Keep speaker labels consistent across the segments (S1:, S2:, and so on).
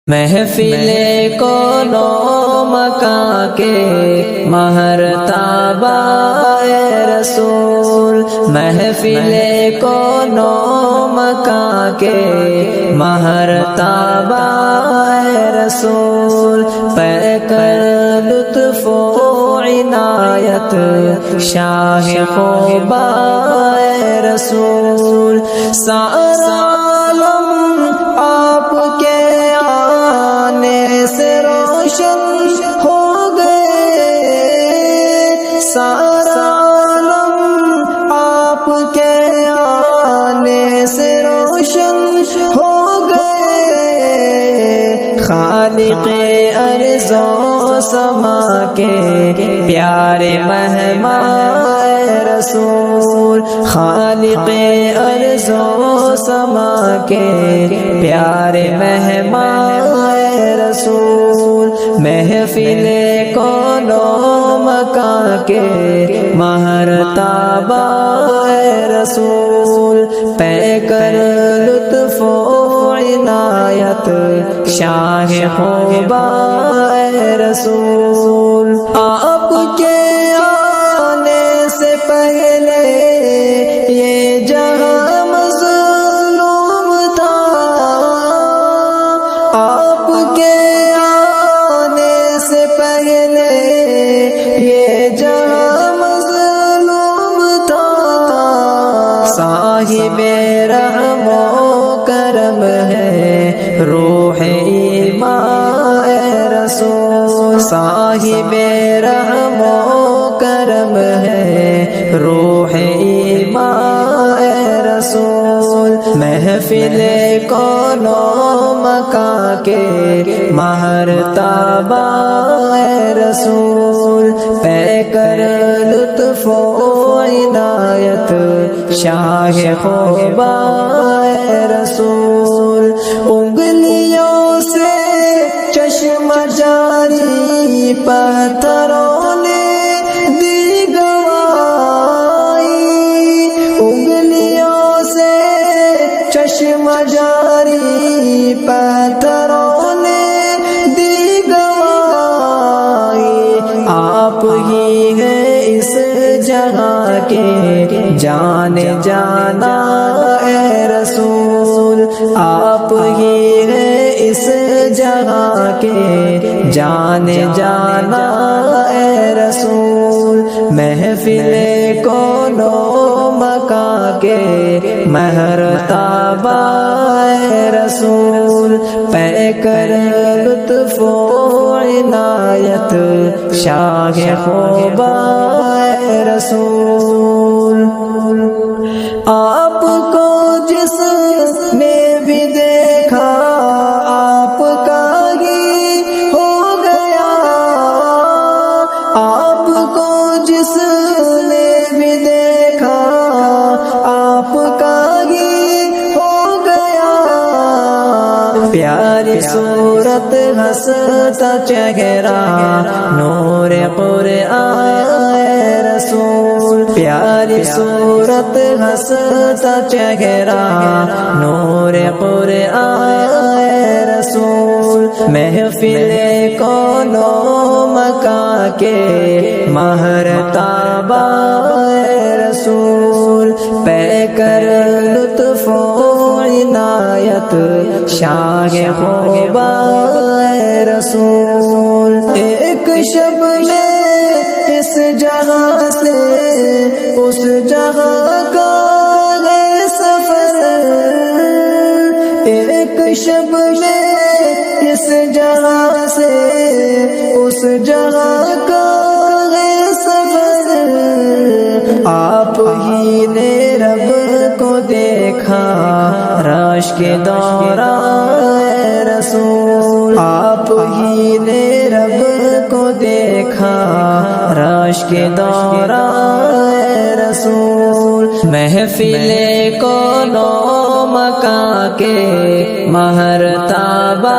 S1: محفل کو نو مکاں کے مہرتابہ اے رسول، محفل کو نو مکاں کے مہرتابہ اے رسول، پے کر لطف و عنایت شاہ خوبہ اے رسول، سارا عالم آپ کے آنے سے روشن ہو گئے، سارا عالم آپ کے آنے سے روشن ہو گئے، خالق ارض و سما کے پیارے مہمان اے رسول، خالق ارض و سما کے پیارے مہمان اے رسول، محفل کونو مکاں کے مہرتابہ اے رسول، پے کر لطف و عنایت شاہ خوبہ اے رسول، آپ کے آنے سے پہلے یہ جہاں مظلوم تھا، آپ کے آنے سے پہلے یہ جہاں مظلوم تھا، صاحب رحم و کرم ہے روح ایمان اے رسول، صاحب رحم و کرم ہے روح ایمان اے رسول، محفل کونو مکاں کے مہرتابہ اے رسول، پے کر لطف و عنایت شاہ خوبہ اے رسول، انگلیوں سے چشم جاری پتھروں نے دی گواہی، انگلیوں سے چشم جاری پتھروں نے دی گواہی، آپ ہی ہیں اس جگہ کے جانے جانا اے رسول، آپ ہی ہیں اس جگہ کے جانے جانا اے رسول، محفل کونو مکاں کے مہرتابہ اے رسول، پے کر لطف و عنایت شاہ خوبہ اے رسول، آپ کو جس نے بھی دیکھا آپ کا ہی ہو گیا، آپ کو جس نے بھی دیکھا آپ کا ہی ہو گیا، پیاری صورت ہنستا چہرہ نور قرآن اے رسول، پیاری صورت ہنستا چہرہ نور قرآن اے رسول، محفل کونو مکاں کے مہرتابہ اے رسول، پے کر لطف و عنایت شاہ خوبہ اے رسول، ایک شب میں اس جگہ سے اس جگہ کا ہے سفر، ایک شب میں اس جگہ سے اس جگہ کا ہے سفر، آپ ہی نے رب کو دیکھا رش کے دوران اے رسول، آپ ہی نے رب کو دیکھا رش کے دوران اے رسول، محفل کونو مکاں کے مہرتابہ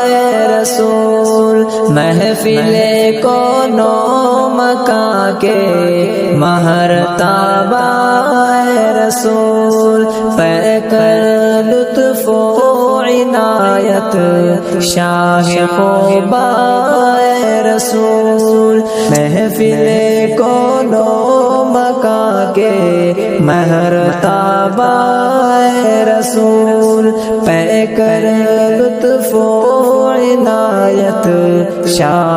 S1: اے رسول، محفل کونو مکاں کے مہرتابہ اے رسول، پے کر لطف و عنایت شاہ خوبا اے رسول محفل کون و مکان کے مہر تابا اے رسول پے کر لطف و عنایت شاہ